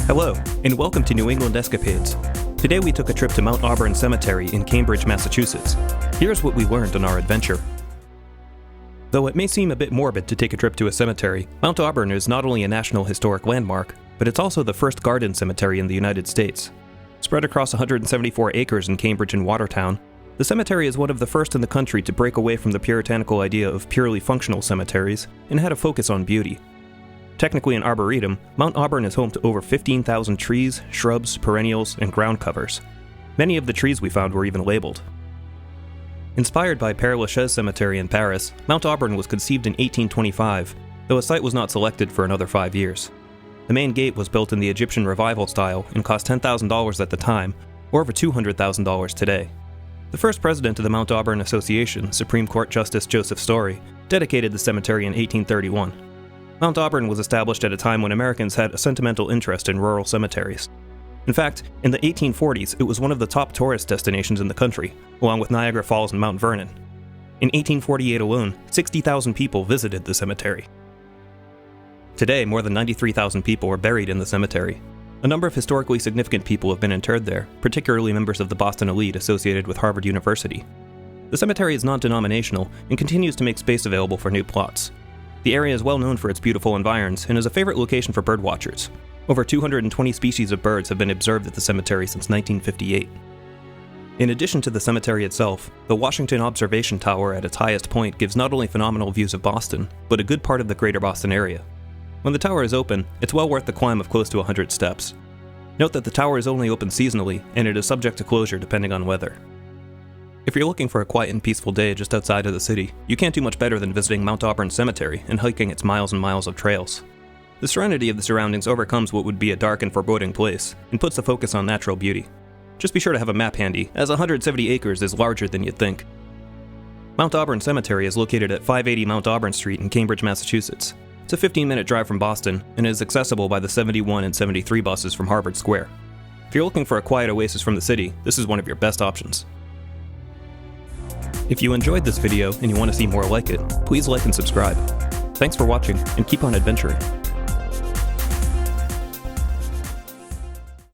Hello, and welcome to New England Escapades. Today we took a trip to Mount Auburn Cemetery in Cambridge, Massachusetts. Here's what we learned on our adventure. Though it may seem a bit morbid to take a trip to a cemetery, Mount Auburn is not only a National Historic Landmark, but it's also the first garden cemetery in the United States. Spread across 174 acres in Cambridge and Watertown, the cemetery is one of the first in the country to break away from the puritanical idea of purely functional cemeteries and had a focus on beauty. Technically an arboretum, Mount Auburn is home to over 15,000 trees, shrubs, perennials, and ground covers. Many of the trees we found were even labeled. Inspired by Père Lachaise Cemetery in Paris, Mount Auburn was conceived in 1825, though a site was not selected for another 5 years. The main gate was built in the Egyptian Revival style and cost $10,000 at the time, or over $200,000 today. The first president of the Mount Auburn Association, Supreme Court Justice Joseph Story, dedicated the cemetery in 1831. Mount Auburn was established at a time when Americans had a sentimental interest in rural cemeteries. In fact, in the 1840s, it was one of the top tourist destinations in the country, along with Niagara Falls and Mount Vernon. In 1848 alone, 60,000 people visited the cemetery. Today, more than 93,000 people are buried in the cemetery. A number of historically significant people have been interred there, particularly members of the Boston elite associated with Harvard University. The cemetery is non-denominational and continues to make space available for new plots. The area is well known for its beautiful environs and is a favorite location for birdwatchers. Over 220 species of birds have been observed at the cemetery since 1958. In addition to the cemetery itself, the Washington Observation Tower at its highest point gives not only phenomenal views of Boston, but a good part of the greater Boston area. When the tower is open, it's well worth the climb of close to 100 steps. Note that the tower is only open seasonally, and it is subject to closure depending on weather. If you're looking for a quiet and peaceful day just outside of the city, you can't do much better than visiting Mount Auburn Cemetery and hiking its miles and miles of trails. The serenity of the surroundings overcomes what would be a dark and foreboding place, and puts the focus on natural beauty. Just be sure to have a map handy, as 170 acres is larger than you'd think. Mount Auburn Cemetery is located at 580 Mount Auburn Street in Cambridge, Massachusetts. It's a 15-minute drive from Boston, and is accessible by the 71 and 73 buses from Harvard Square. If you're looking for a quiet oasis from the city, this is one of your best options. If you enjoyed this video and you want to see more like it, please like and subscribe. Thanks for watching, and keep on adventuring.